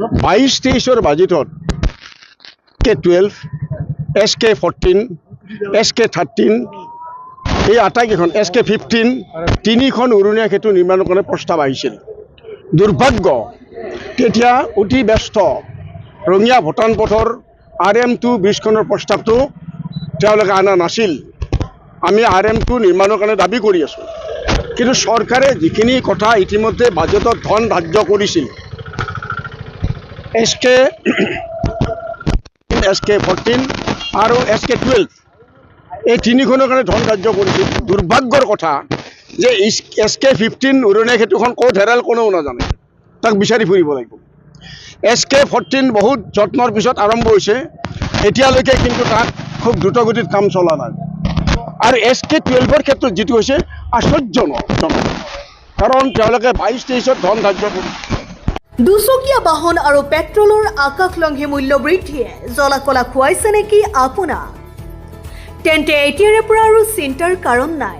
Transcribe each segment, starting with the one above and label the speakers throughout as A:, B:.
A: 22-23 বাজেটত K12, SK14, SK13 এই আটাইকেইখন SK15 তিনিখন উৰণীয়া সেতু নিৰ্মাণৰ কাৰণে প্ৰস্তাৱ আহিছিল। দুৰ্ভাগ্য তেতিয়া অতি ব্যস্ত ৰঙিয়া ভূটান পথৰ RM2 ব্ৰিজখনৰ প্ৰস্তাৱটো তেওঁলোকে আনা নাছিল। আমি RM2 নিৰ্মাণৰ কাৰণে দাবী কৰি আছোঁ, কিন্তু চৰকাৰে যিখিনি কথা ইতিমধ্যে বাজেটত ধন ধাৰ্য কৰিছিল SK14 আৰু SK12 এই তিনিখনৰ কাৰণে ধন ধাৰ্য কৰিছিল। দুৰ্ভাগ্যৰ কথা যে SK15 উৰণীয়া সেতুখন ক'ত হেৰাল কোনেও নাজানে, তাক বিচাৰি ফুৰিব লাগিব। SK14 বহুত যত্নৰ পিছত আৰম্ভ হৈছে, এতিয়ালৈকে কিন্তু তাত খুব দ্ৰুতগতিত কাম চলা নাই। আৰু SK12ৰ ক্ষেত্ৰত যিটো হৈছে আশ্চৰ্যজনক, কাৰণ তেওঁলোকে 22-23 ধন ধাৰ্য কৰিছে।
B: দুচকীয়া বাহন আৰু পেট্ৰলৰ আকাশলংঘী মূল্য বৃদ্ধিয়ে জলাকলা খুৱাইছে নেকি আপোনাক? তেন্তে এতিয়াৰে পৰা আৰু চিন্তাৰ কাৰণ নাই।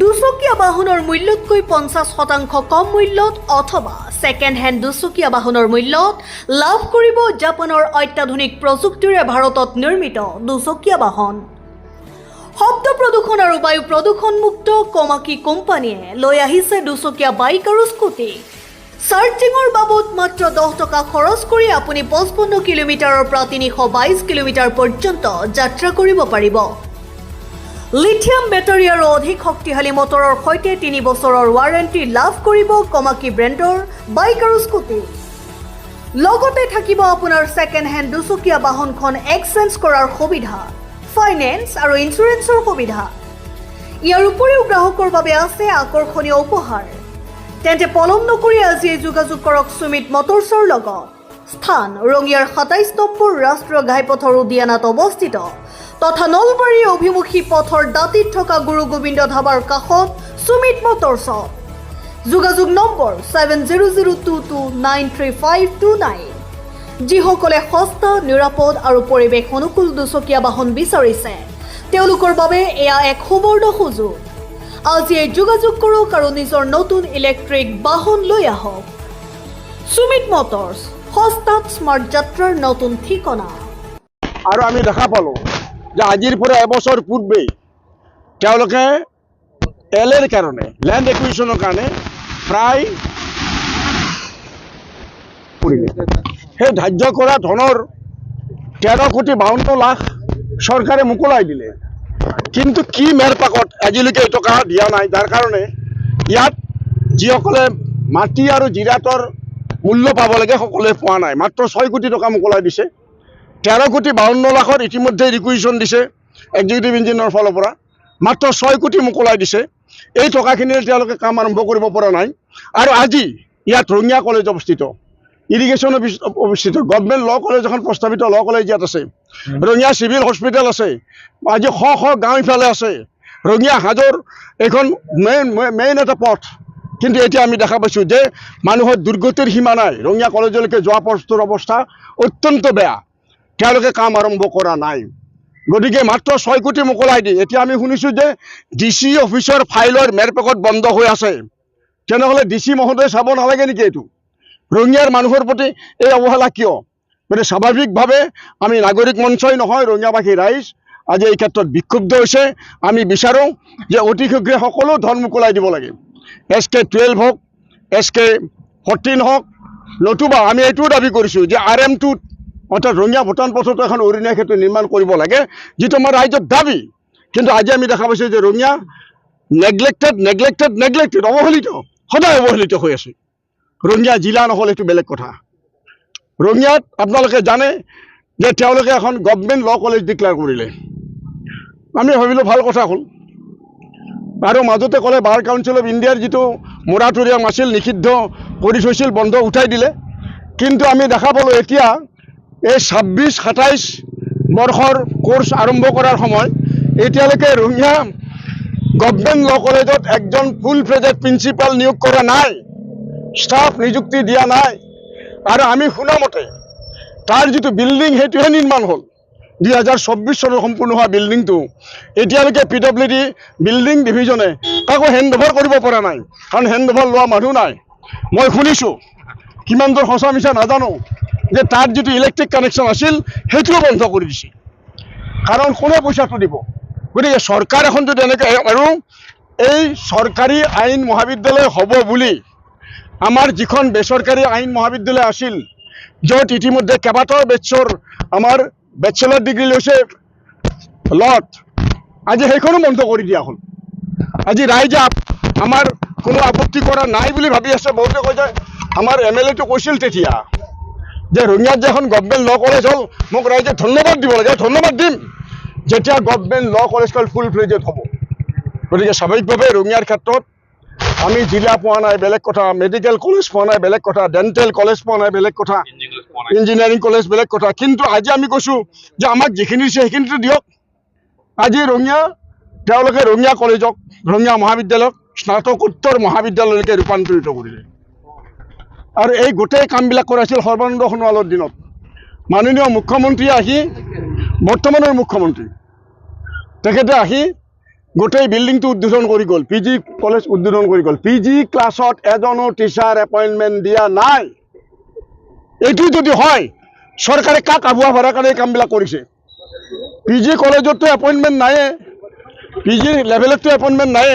B: দুচকীয়া বাহনৰ মূল্যতকৈ 50% কম মূল্যত অথবা ছেকেণ্ড হেণ্ড দুচকীয়া বাহনৰ মূল্যত লাভ কৰিব জাপানৰ অত্যাধুনিক প্ৰযুক্তিৰে ভাৰতত নিৰ্মিত দুচকীয়া বাহন। শব্দ প্ৰদূষণ আৰু বায়ু প্ৰদূষণমুক্ত কমাকি কোম্পানীয়ে লৈ আহিছে দুচকীয়া বাইক আৰু স্কুটি। চাৰ্জিঙৰ বাবদ মাত্ৰ 10 টকা খৰচ কৰি আপুনি 55 কিলোমিটাৰৰ পৰা 322 কিলোমিটাৰ পৰ্যন্ত যাত্ৰা কৰিব পাৰিব। লিথিয়াম বেটাৰী আৰু অধিক শক্তিশালী মটৰৰ সৈতে 3 বছৰৰ ৱাৰেণ্টি লাভ কৰিব কমাকি ব্ৰেণ্ডৰ বাইক আৰু স্কুটি। লগতে থাকিব আপোনাৰ ছেকেণ্ড হেণ্ড দুচকীয়া বাহনখন এক্সচেঞ্জ কৰাৰ সুবিধা, ফাইনেন্স আৰু ইঞ্চুৰেঞ্চৰ সুবিধা। ইয়াৰ উপৰিও গ্ৰাহকৰ বাবে আছে আকৰ্ষণীয় উপহাৰ। তেন্তে পলম নকৰি আজিয়ে যোগাযোগ কৰক সুমিত মটৰ্ছৰ লগত। স্থান ৰঙিয়াৰ 27 নম্বৰ ৰাষ্ট্ৰীয় ঘাইপথৰ উদ্যানত অৱস্থিত তথা নলবাৰী অভিমুখী পথৰ দাঁতিত থকা গুৰু গোবিন্দ ধাবাৰ কাষত সুমিত মটৰ্ছত। যোগাযোগ নম্বৰ 7002293529। যিসকলে সস্তা, নিৰাপদ আৰু পৰিৱেশ অনুকূল দুচকীয়া বাহন বিচাৰিছে তেওঁলোকৰ বাবে এয়া এক সুবৰ্ণ সুযোগ। আজিয়ে যোগাযোগ কৰক আৰু নিজৰ নতুন ইলেক্ট্ৰিক বাহন লৈ আহক। সুমিত মটৰ্ছ, সস্তাত স্মাৰ্ট যাত্ৰাৰ নতুন ঠিকনা।
A: আৰু আমি দেখা পালোঁ যে আজিৰ পৰা এবছৰ পূৰ্বেই তেওঁলোকে LAৰ কাৰণে, লেণ্ড একুইজিশ্যনৰ কাৰণে প্ৰায় সেই ধাৰ্য কৰা ধনৰ 13,52,00,000 চৰকাৰে মোকলাই দিলে। কিন্তু কি মেৰ পাকত আজিলৈকে এই টকা দিয়া নাই, যাৰ কাৰণে ইয়াত যিসকলে মাটি আৰু জিৰাটৰ মূল্য পাব লাগে সকলোৱে পোৱা নাই। মাত্ৰ 6 কোটি টকা মোকলাই দিছে। 13,52,00,000 ইতিমধ্যে ৰিকুইজিশ্যন দিছে এক্সিকিউটিভ ইঞ্জিনিয়াৰৰ ফালৰ পৰা, মাত্ৰ 6 কোটি মোকলাই দিছে। এই টকাখিনিৰে তেওঁলোকে কাম আৰম্ভ কৰিব পৰা নাই। আৰু আজি ইয়াত ৰঙিয়া কলেজ অৱস্থিত, ইৰিগেশ্যন অৱস্থিত, গভৰ্ণমেণ্ট ল' কলেজ এখন প্ৰস্তাৱিত ল' কলেজ ইয়াত আছে, ৰঙিয়া চিভিল হস্পিটেল আছে, আজি শ গাঁও ইফালে আছে, ৰঙিয়া হাজোৰ এইখন মেইন এটা পথ। কিন্তু এতিয়া আমি দেখা পাইছোঁ যে মানুহৰ দুৰ্গতিৰ সীমা নাই। ৰঙিয়া কলেজলৈকে যোৱা পথটোৰ অৱস্থা অত্যন্ত বেয়া, তেওঁলোকে কাম আৰম্ভ কৰা নাই। গতিকে মাত্ৰ 6 কোটি মোকলাই দি এতিয়া আমি শুনিছোঁ যে DC অফিচৰ ফাইলৰ মেৰপেকত বন্ধ হৈ আছে। তেনেহ'লে DC মহোদয়ে চাব নালাগে নেকি এইটো? ৰঙিয়াৰ মানুহৰ প্ৰতি এই অৱহেলা কিয়? গতিকে স্বাভাৱিকভাৱে আমি নাগৰিক মঞ্চই নহয়, ৰঙিয়াবাসী ৰাইজ আজি এই ক্ষেত্ৰত বিক্ষুব্ধ হৈছে। আমি বিচাৰোঁ যে অতি শীঘ্ৰে সকলো ধন মোকলাই দিব লাগে। SK12 হওক, SK14 হওক, নতুবা আমি এইটোও দাবী কৰিছোঁ যে RM2 অৰ্থাৎ ৰঙিয়া ভূটান পথতো এখন উৰণীয়া সেতু নিৰ্মাণ কৰিব লাগে, যিটো আমাৰ ৰাইজৰ দাবী। কিন্তু আজি আমি দেখা পাইছোঁ যে ৰঙিয়া নেগলেক্টেড অৱহেলিত, সদায় অৱহেলিত হৈ আছে। ৰঙিয়া জিলা নহ'ল এইটো বেলেগ কথা। ৰঙিয়াত আপোনালোকে জানে যে তেওঁলোকে এখন গভৰ্ণমেণ্ট ল' কলেজ ডিক্লেয়াৰ কৰিলে। আমি ভাবিলোঁ ভাল কথা হ'ল। আৰু মাজতে ক'লে বাৰ কাউন্সিল অফ ইণ্ডিয়াৰ যিটো মোৰাটৰিয়াম আছিল, নিষিদ্ধ কৰি থৈছিল, বন্ধ উঠাই দিলে। কিন্তু আমি দেখা পালোঁ এতিয়া এই 26-27 বৰ্ষৰ কোৰ্চ আৰম্ভ কৰাৰ সময় এতিয়ালৈকে ৰঙিয়া গভৰ্ণমেণ্ট ল' কলেজত একজন ফুল ফ্লেজেড প্ৰিন্সিপাল নিয়োগ কৰা নাই, ষ্টাফ নিযুক্তি দিয়া নাই। আৰু আমি শুনামতে তাৰ যিটো বিল্ডিং সেইটোহে নিৰ্মাণ হ'ল। 2024 চনত সম্পূৰ্ণ হোৱা বিল্ডিংটো এতিয়ালৈকে PWD বিল্ডিং ডিভিজনে কাকো হেণ্ড অভাৰ কৰিব পৰা নাই, কাৰণ হেণ্ড অভাৰ লোৱা মানুহ নাই। মই শুনিছোঁ কিমান দূৰ সঁচা মিছা নাজানো যে তাত যিটো ইলেক্ট্ৰিক কানেকশ্যন আছিল সেইটোও বন্ধ কৰি দিছে কাৰণ কোনে পইচাটো দিব গতিকে চৰকাৰ এখন যদি এনেকৈ আৰু এই চৰকাৰী আইন মহাবিদ্যালয় হ'ব বুলি আমাৰ যিখন বেচৰকাৰী আইন মহাবিদ্যালয় আছিল য'ত ইতিমধ্যে কেইবাটাও বেটছৰ আমাৰ বেচেলৰ ডিগ্ৰী লৈছে লট আজি সেইখনো বন্ধ কৰি দিয়া হ'ল আজি ৰাইজে আমাৰ কোনো আপত্তি কৰা নাই বুলি ভাবি আছে বহুতে কয় যে আমাৰ MLA টো কৈছিল তেতিয়া যে ৰঙিয়াত যে এখন গভৰ্ণমেণ্ট ল কলেজ হ'ল মোক ৰাইজে ধন্যবাদ দিব লাগে ধন্যবাদ দিম যেতিয়া গভৰ্ণমেণ্ট ল কলেজখন ফুল ফ্লেজেড হ'ব গতিকে স্বাভাৱিকভাৱে ৰঙিয়াৰ ক্ষেত্ৰত আমি জিলা পোৱা নাই বেলেগ কথা মেডিকেল কলেজ পোৱা নাই বেলেগ কথা ডেণ্টেল কলেজ পোৱা নাই বেলেগ কথা ইঞ্জিনিয়াৰিং কলেজ বেলেগ কথা কিন্তু আজি আমি কৈছোঁ যে আমাক যিখিনি দিছে সেইখিনিতো দিয়ক আজি ৰঙিয়া তেওঁলোকে ৰঙিয়া কলেজক ৰঙিয়া মহাবিদ্যালয়ক স্নাতকোত্তৰ মহাবিদ্যালয়লৈকে ৰূপান্তৰিত কৰিলে আৰু এই গোটেই কামবিলাক কৰাইছিল সৰ্বানন্দ সোণোৱালৰ দিনত মাননীয় মুখ্যমন্ত্ৰী আহি বৰ্তমানৰ মুখ্যমন্ত্ৰী তেখেতে আহি গোটেই বিল্ডিংটো উদ্বোধন কৰি গ'ল PG কলেজ উদ্বোধন কৰি গ'ল PG ক্লাছত এজনো টিচাৰ এপইণ্টমেণ্ট দিয়া নাই এইটো যদি হয় চৰকাৰে কাক আবুৱা ভৰাৰ কাৰণে এই কামবিলাক কৰিছে PG কলেজতো এপইণ্টমেণ্ট নায়ে PG লেভেলতো এপইণ্টমেণ্ট নায়ে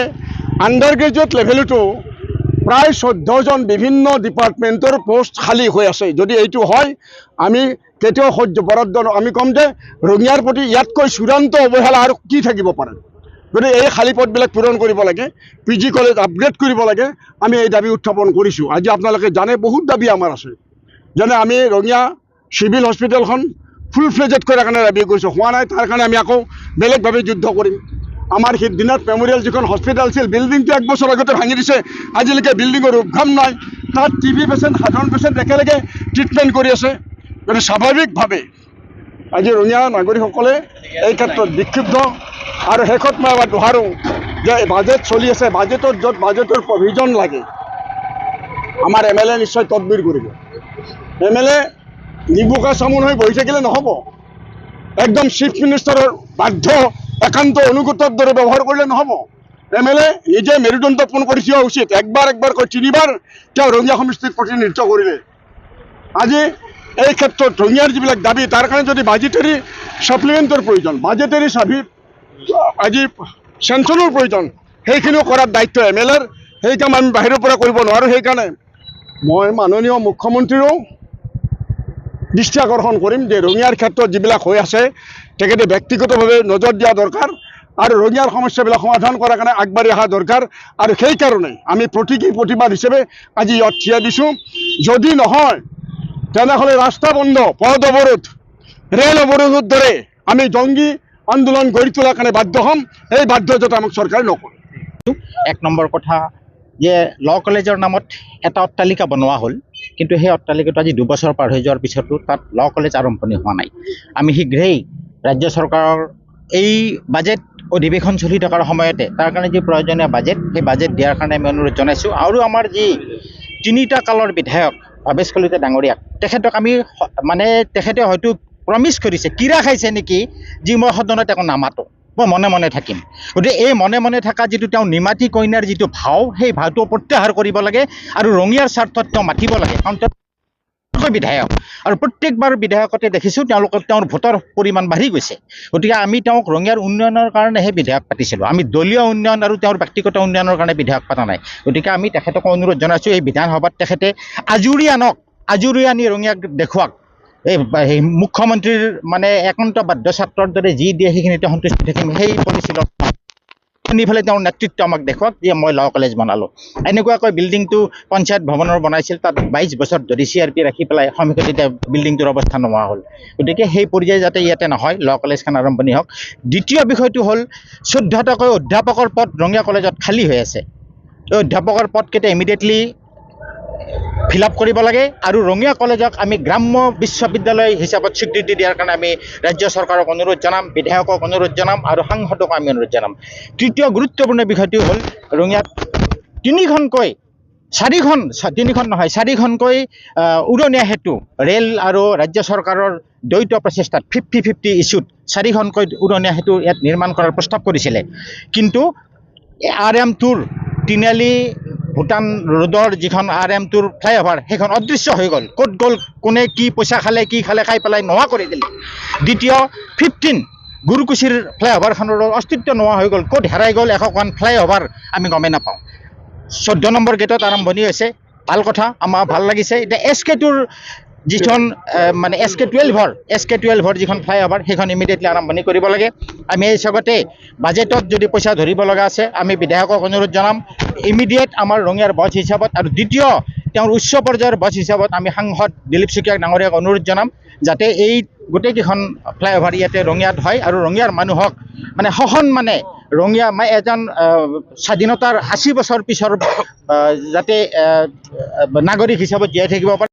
A: আণ্ডাৰ গ্ৰেজুৱেট লেভেলতো প্ৰায় 14জন বিভিন্ন ডিপাৰ্টমেণ্টৰ পোষ্ট খালী হৈ আছে যদি এইটো হয় আমি কেতিয়াও সহ্য বৰাদ্দ আমি ক'ম যে ৰঙিয়াৰ প্ৰতি ইয়াতকৈ চূড়ান্ত অৱহেলা আৰু কি থাকিব পাৰে গতিকে এই খালী পদবিলাক পূৰণ কৰিব লাগে PG কলেজ আপগ্ৰেড কৰিব লাগে আমি এই দাবী উত্থাপন কৰিছোঁ আজি আপোনালোকে জানে বহুত দাবী আমাৰ আছে যেনে আমি ৰঙিয়া চিভিল হস্পিটেলখন ফুল ফ্লেজেড কৰাৰ কাৰণে দাবী কৰিছোঁ হোৱা নাই তাৰ কাৰণে আমি আকৌ বেলেগভাৱে যুদ্ধ কৰিম আমাৰ সিদ্ধিনাথ মেমৰিয়েল যিখন হস্পিটেল আছিল বিল্ডিংটো 1 বছৰ আগতে ভাঙি দিছে আজিলৈকে বিল্ডিঙৰ উদ্ঘাম নাই তাত TB পেচেণ্ট সাধাৰণ পেচেণ্ট একেলগে ট্ৰিটমেণ্ট কৰি আছে গতিকে স্বাভাৱিকভাৱে আজি ৰঙিয়া নাগৰিকসকলে এই ক্ষেত্ৰত বিক্ষুব্ধ আৰু শেষত মই এবাৰ দোহাৰোঁ যে বাজেট চলি আছে বাজেটত য'ত বাজেটৰ প্ৰভিজন লাগে আমাৰ MLA নিশ্চয় তদবিৰ কৰিব MLA নিবুকা চামোন হৈ বহি থাকিলে নহ'ব একদম চিফ মিনিষ্টাৰৰ বাধ্য একান্ত অনুগতৰ দৰে ব্যৱহাৰ কৰিলে নহ'ব MLA নিজে মেৰুদণ্ড পোন কৰি থোৱা উচিত একবাৰ কৈ 3বাৰ তেওঁ ৰঙিয়া সমষ্টিক প্ৰতিনিধিত্ব কৰিলে আজি এই ক্ষেত্ৰত ৰঙিয়াৰ যিবিলাক দাবী তাৰ কাৰণে যদি বাজেটেৰী ছাপ্লিমেণ্টৰ প্ৰয়োজন বাজেটেৰী আজি চেংচনৰ প্ৰয়োজন সেইখিনিও কৰাৰ দায়িত্ব MLAৰ সেই কাম আমি বাহিৰৰ পৰা কৰিব নোৱাৰোঁ সেইকাৰণে মই মাননীয় মুখ্যমন্ত্ৰীৰো দৃষ্টি আকৰ্ষণ কৰিম যে ৰঙিয়াৰ ক্ষেত্ৰত যিবিলাক হৈ আছে তেখেতে ব্যক্তিগতভাৱে নজৰ দিয়া দৰকাৰ আৰু ৰঙিয়াৰ সমস্যাবিলাক সমাধান কৰাৰ কাৰণে আগবাঢ়ি অহা দৰকাৰ আৰু সেইকাৰণে আমি প্ৰতীকী প্ৰতিবাদ হিচাপে আজি ইয়াত থিয় দিছোঁ যদি নহয় তেনেহ'লে ৰাস্তা বন্ধ পথ অৱৰোধ ৰেল অৱৰোধৰ দৰে আমি জংগী আন্দোলন গঢ়ি তোলাৰ কাৰণে বাধ্য হ'ম এই বাধ্যতা আমাক চৰকাৰে নকৰে
C: 1 নম্বৰ কথা যে ল কলেজৰ নামত এটা অট্টালিকা বনোৱা হ'ল কিন্তু সেই অট্টালিকাটো আজি 2 বছৰ পাৰ হৈ যোৱাৰ পিছতো তাত ল কলেজ আৰম্ভণি হোৱা নাই আমি শীঘ্ৰেই ৰাজ্য চৰকাৰৰ এই বাজেট অধিৱেশন চলি থকাৰ সময়তে তাৰ কাৰণে যি প্ৰয়োজনীয় বাজেট সেই বাজেট দিয়াৰ কাৰণে আমি অনুৰোধ জনাইছোঁ আৰু আমাৰ যি 3টা কালৰ বিধায়ক ভৱেশ কলিতা ডাঙৰীয়াক তেখেতক আমি মানে তেখেতে হয়তো প্ৰমিছ কৰিছে কিৰা খাইছে নেকি যি মই সদনত একো নামাতো মই মনে মনে থাকিম গতিকে এই মনে মনে থকা যিটো তেওঁ নিমাতী কইনাৰ যিটো ভাও সেই ভাওটো প্ৰত্যাহাৰ কৰিব লাগে আৰু ৰঙিয়াৰ স্বাৰ্থত তেওঁ মাতিব লাগে কাৰণ তেওঁ বিধায়ক আৰু প্ৰত্যেকবাৰ বিধায়কতে দেখিছোঁ তেওঁৰ ভোটৰ পৰিমাণ বাঢ়ি গৈছে গতিকে আমি তেওঁক ৰঙিয়াৰ উন্নয়নৰ কাৰণেহে বিধায়ক পাতিছিলোঁ আমি দলীয় উন্নয়ন আৰু তেওঁৰ ব্যক্তিগত উন্নয়নৰ কাৰণে বিধায়ক পতা নাই গতিকে আমি তেখেতক অনুৰোধ জনাইছোঁ এই বিধানসভাত তেখেতে আজুৰি আনি ৰঙিয়াক দেখুৱাওক এই মুখ্যমন্ত্ৰীৰ মানে একান্ত বাধ্য ছাত্ৰৰ দৰে যি দিয়ে সেইখিনিতে সন্তুষ্টি থাকিম সেই পৰিচীলত শুনিফালে তেওঁৰ নেতৃত্ব আমাক দেখুৱাওক যে মই ল কলেজ বনালোঁ এনেকুৱাকৈ বিল্ডিংটো পঞ্চায়ত ভৱনৰ বনাইছিল তাত 22 বছৰ ধৰি CRP ৰাখি পেলাই সন্মুখত এতিয়া বিল্ডিংটোৰ অৱস্থা নোহোৱা হ'ল গতিকে সেই পৰ্যায়ে যাতে ইয়াতে নহয় ল কলেজখন আৰম্ভণি হওক দ্বিতীয় বিষয়টো হ'ল 14টাকৈ অধ্যাপকৰ পদ ৰঙিয়া কলেজত খালী হৈ আছে এই অধ্যাপকৰ পদকেইটা ইমিডিয়েটলি ফিল আপ কৰিব লাগে আৰু ৰঙিয়া কলেজক আমি গ্ৰাম্য বিশ্ববিদ্যালয় হিচাপত স্বীকৃতি দিয়াৰ কাৰণে আমি ৰাজ্য চৰকাৰক অনুৰোধ জনাম বিধায়কক অনুৰোধ জনাম আৰু সাংসদক আমি অনুৰোধ জনাম তৃতীয় গুৰুত্বপূৰ্ণ বিষয়টো হ'ল ৰঙিয়াত 4খনকৈ উৰণীয়া সেতু ৰেল আৰু ৰাজ্য চৰকাৰৰ দ্বৈত প্ৰচেষ্টাত 50-50 ইছ্যুত 4খনকৈ উৰণীয়া সেতু ইয়াত নিৰ্মাণ কৰাৰ প্ৰস্তাৱ কৰিছিলে কিন্তু RM2ৰ তিনিআলি ভূটান ৰোডৰ যিখন RM2ৰ ফ্লাইঅভাৰ সেইখন অদৃশ্য হৈ গ'ল। ক'ত গ'ল, কোনে কি পইচা খালে, কি খালে, খাই পেলাই নোহোৱা কৰি দিলে। দ্বিতীয় 15 গুৰুকুছিৰ ফ্লাইঅভাৰখনৰো অস্তিত্ব নোহোৱা হৈ গ'ল। ক'ত হেৰাই গ'ল এখন ফ্লাইঅভাৰ আমি গমেই নাপাওঁ। 14 নম্বৰ গেটত আৰম্ভণি হৈছে, ভাল কথা, আমাৰ ভাল লাগিছে। এতিয়া SK2ৰ যিখন মানে SK12ৰ যিখন ফ্লাইঅভাৰ সেইখন ইমিডিয়েটলি আৰম্ভণি কৰিব লাগে। আমি এই চগতে বাজেটত যদি পইচা ধৰিব লগা আছে আমি বিধায়কক অনুৰোধ জনাম ইমিডিয়েট আমাৰ ৰঙিয়াৰ বজ হিচাপত, আৰু দ্বিতীয় তেওঁৰ উচ্চ পৰ্যায়ৰ বজ হিচাপত আমি সাংসদ দিলীপ শইকীয়া ডাঙৰীয়াক অনুৰোধ জনাম যাতে এই গোটেইকেইখন ফ্লাইঅভাৰ ইয়াতে ৰঙিয়াত হয় আৰু ৰঙিয়াৰ মানুহক মানে সসন্মানে ৰঙিয়া এজন স্বাধীনতাৰ 80 বছৰ পিছৰ যাতে নাগৰিক হিচাপত জীয়াই থাকিব পাৰে।